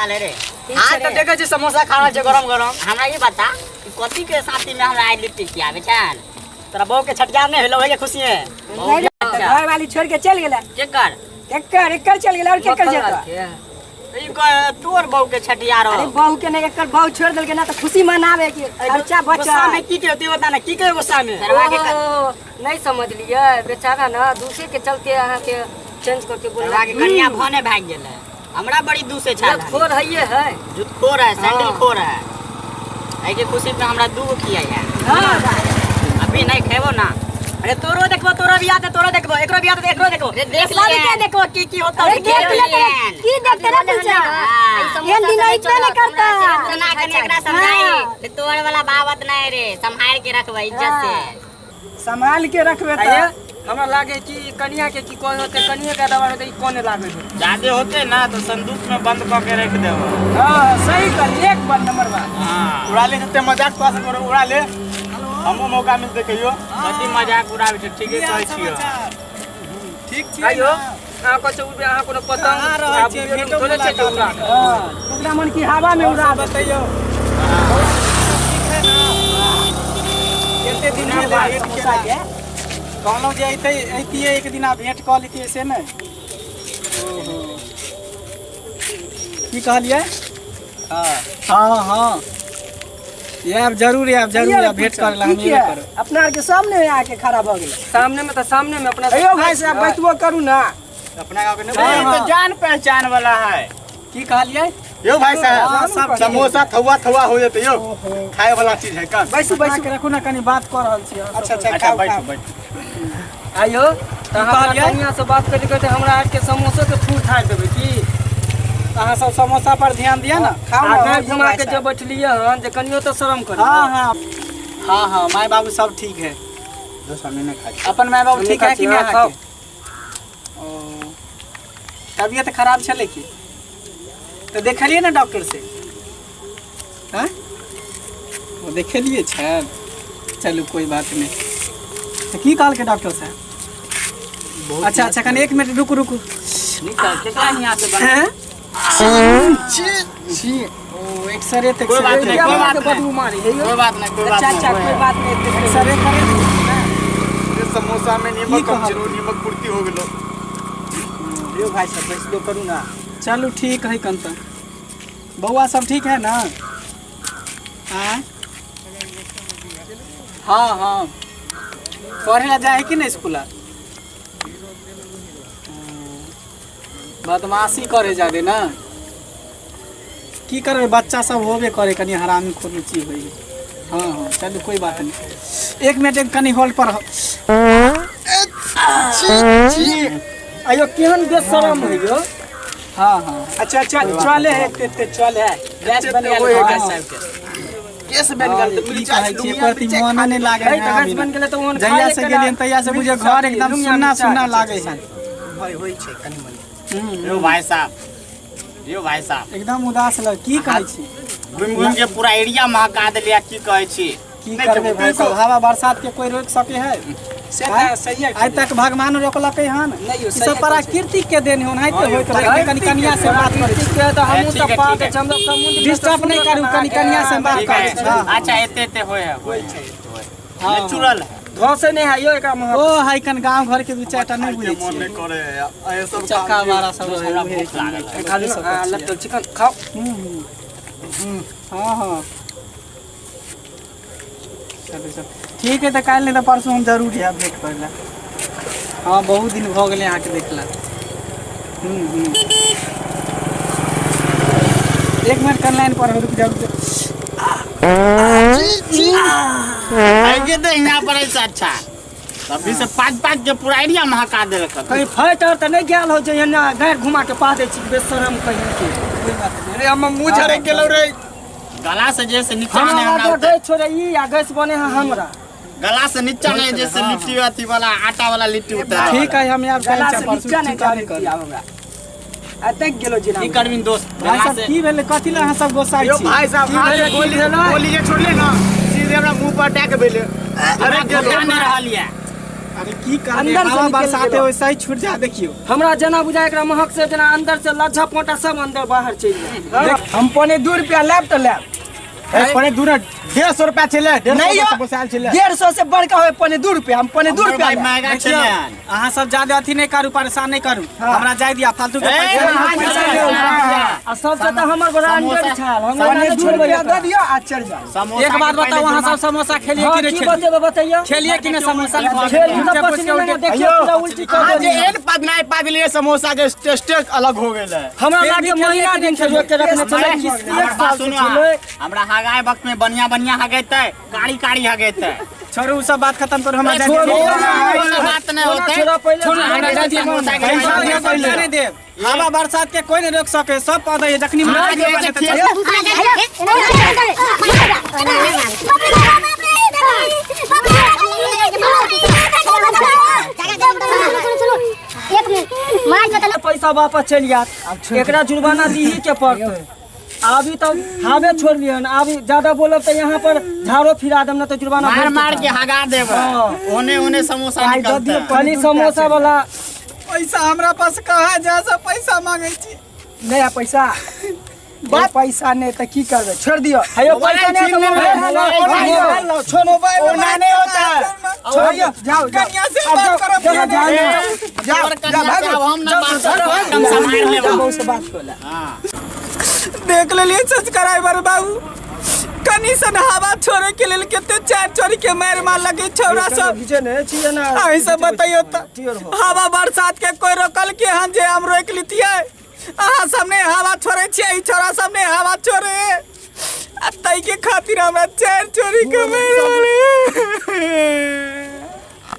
हाल है रे? हां तो देखे छी समोसा खाना छै गरम गरम। हमरा ये बता कि कथी के साथी में हमरा आई लिट्टी खियाबे छन? तोरा बहू के छटकार नहीं होलो है खुशी है? घर वाली छोड़ के चल गेला। केकर चल गेला और केकर जेता? ई तोर बहू के छटियार। अरे बहू के नहीं एकर बहू छोड़ देल के ना तो खुशी मनावे के खर्चा बचा। गुस्सा में की कहती बता ना, की कहे गुस्सा में? नहीं समझ लिया बेचारा ना दूसरे के चलते अहाँ के चेंज करके बोलवा के कन्या भने भाग गेल है। हमरा बड़ी दूसरे छाल खोर है जुटखोर है, सैंडल खोर है। आई के खुशी पे हमरा दू किया है। अभी नहीं खेबो ना। अरे तोरो देखबो, तोरो भी आते, तोरो देखबो, एकरो भी आते, एकरो देखबो। देख ले देखो की होता है। की देखते ना पूछा ये दिन इतना नहीं करता ना कने एकरा समझाई तोर वाला बावत नहीं रे, संभाल के रखबे इज्जत से। संभाल के रखबे त हमरा लागे कि कन्या के की कोई होते, कन्या का दवा होते कोने लागे ज्यादा होते ना तो संदूक में बंद करके रख देबो। हां सही कर, एक बार नंबर बा। हां उड़ा ले जते मजाक पास करो, उड़ा ले। हमो मौका मिलते कहियो कथी मजाक उड़ाबे छै। ठीके कहै छियो, ठीक छै आइयो। अहाँ को चौबे अहाँ कोनो पतंग रहै छै भेटो बोले छै उड़ा। हां ओकरा मन की हवा में उड़ा बतैयो। ठीक है ना? केते दिन में भेट केला के कहलो जे ऐतिए एक दिन भेंट क लेतिए से नै। ओहो की कहलिए? हां यार जरूर भेंट कर ला। हम ये करो अपना के सामने में आके खड़ा भ गेल। सामने में तो सामने में अपना अयो भाई साहब बैठबो करू ना। अपना गांव के नहीं तो जान पहचान वाला है। की कहलिए? यो भाई साहब समोसा थवा हो जेते यो, खाए वाला चीज है का? बैसू के रखू ना, कनी बात कर रहल छी। अच्छा बैठ। आइयो कन्या से बात करते हमरा आज के समोसा के फूल खा देबे की? अहाँ सब समोसा पर ध्यान दिया ना। खाओ घुमा के जब बैठलिए हन जे कनियो तो शर्म करी। हां माय बाबू सब ठीक है। दो सामने ना खा। अपन माय बाबू ठीक है कि नहीं? खाओ। ओ तबीयत खराब छले की? तो देखलिए ना डॉक्टर से? हां वो देखलिए छल। चलो कोई बात नहीं। तो की कहल के डॉक्टर साहब? अच्छा कने एक मिनट रुकू निकल के कहां यहां से बन छी ओ एक्सरे तक कोई बात नहीं, कोई बात बदबू मारी है। कोई बात नहीं अच्छा कोई बात नहीं। एक्सरे करे ना। ये समोसा में नमक कम जरूर, नमक पूर्ति हो गेलो। यो भाई सब बैठ दो करू ना। चलो ठीक है कंता। बउआ सब ठीक है ना? हां पढ़े ला जाए कि नहीं स्कूल? बदमाशी करे जाबे ना। की करबे बच्चा सब होबे करे, कनी हरामी खोली चीज होई। हां चलो कोई बात नहीं। एक मिनट कनी होल्ड पर। आयो केहन बेशरम है यो। हां अच्छा चले है चले है। गैस बन गया केस बन गया तो पुलिस कहै छै प्रति मन नहीं लागे है। गैस बन गेले तो ओन जहिया से गेलियन तहिया से बुझे घर एकदम सुन्ना लागे है। भाई होई छै कनी मनी। यो भाई साहब एकदम उदास लग। की कहै छी? घूम के पूरा एरिया महका देलिया। की कहै छी? की करबे भाई साहब, हवा बरसात के कोई रोक सके है? सही है। आज तक भगवान रोकलकै हन। ई सब प्रकृति के देन होन है। तो होइत रहे कनी कन्या से बात करै छी तो हमहु सब बात हम समुद्र डिस्टर्ब नहीं करू, कनी कन्या से बात करै छी। अच्छा एते होय छै नेचुरल है। धोसे नहीं है यो एकरा में। ओ हाई कन गांव घर के दू चारटा नहीं बुझै मन नहीं करे ए सब चक्का वाला सब हमरा भूख लागल खाली सब लट्टू चिकन खाओ। हां चलो ठीक है। तो काल नहीं तो परसों हम जरूर है भेंट करला। हाँ बहुत दिन भ गेले आके देखला। एक मिनट कर लाइन पर रुक जाओ। आगे तो यहाँ पर ऐसा अच्छा अभी से पाँच के पूरा एरिया महका दे। कहीं फट और तो नहीं गया हो जो ना गाड़ घुमा के पा दे छी बेशरम कहीं के। कोई बात नहीं। अरे हम मुंह झरे गेलो रे। गला से जैसे नीचा नहीं हमरा गैस छोड़े ई आ गैस बने है हमरा। गला से नीचा नहीं जैसे लिट्टी अथी वाला आटा वाला लिट्टी होता है। ठीक है हम यार गला से नीचा नहीं कर हमरा। अटक गेलो जिना। की करबिन दोस्त? भाई साहब की भेले कथि ला सब गोसाई छी? भाई साहब गोली जे छोड़ले ना सीधे हमरा मुंह पर अटैक भेले। अरे गेलो जान रहल ये अरे की करबे अंदर से हवा निकल बरसाते गेलो। वैसे ही छूट जा देखियो। हमरा जना बुझा एकरा महक से जना अंदर से लज्जा पोटा सब अंदर बाहर चल जाए। हम पौने 2 रुपया लेब तो लेब। पने दूर 150 रुपया चले नहीं यो, 150 से बढ़का होए पौने 2 रुपया, हम पौने 2 रुपया लेब। महंगा देखियो, चले अहाँ सब ज्यादा अथी नहीं करू, परेशान नहीं करू, हमरा जाय दिया फालतू के ए, आ सबसे तो हमर बड़ा अंडर छाल हमरा समोसा नहीं छोड़बे दे दियो आ चल जाओ। एक बात बताओ, अहाँ सब समोसा खेलिए हाँ, कि नहीं की खेलिए? बतेबे बताइयो। खेलिए कि नहीं समोसा? खेल तो पसीना में देखियो पूरा उल्टी कर दे। एन पगनाई पागलिए समोसा के टेस्ट अलग हो गेल है। हमरा लागे महीना दिन से रोक के रखने चले कि एक साल से चले। हमरा हगाए वक्त में बढ़िया बढ़िया हगेतै, कारी कारी हगेतै। छोड़ू उ सब बात खत्म करो, हमरा जाय छोड़ो, दिया। बात नहीं होते। छोड़ो पहले छोड़ू, हमरा जाय दिया। पैसा दिया, पैसा नहीं देब। हवा बरसात के कोई नहीं रोक सके, सब पौधा ये जखनी मार के बने तो चल। पैसा वापस चल जात। एकरा जुर्माना दी के पड़ते। अभी तो हावे छोड़ लियन, अभी ज्यादा बोलब तो यहाँ पर झाड़ो फिरा दम ना तो जुर्माना मार भर मार देता। के हगा देब। ओने ओने समोसा आई दे दियो, निकलता। खाली समोसा वाला पैसा हमरा पास कहाँ है, जहाँ से पैसा मांगे छी। नया पैसा बात पैसा नहीं तो की करबे, छोड़ दियो। हेयो पैसा नहीं तो मोबाइल लो, छोड़ मोबाइल ओना नहीं होता। छोड़ियो, जाओ कन्या से बात करो, जाओ अब हम ना बात करो, कम संभाल लेबो। से बात कोला। हां देख लेलिए सब्सक्राइबर बाबू, कनी सन हवा छोड़े के लेल केते चार चोरी के मार मार लगे छौरा सब। बीजे ने छिए ना ऐसे बताइयो त हवा बरसात के कोई रोकल के हन जे हम रोक लितिए? अहाँ सबने हवा छोड़े छिए, ई छोरा सबने हवा छोड़े आ तई के खातिर हमरा चार चोरी के मार मारे।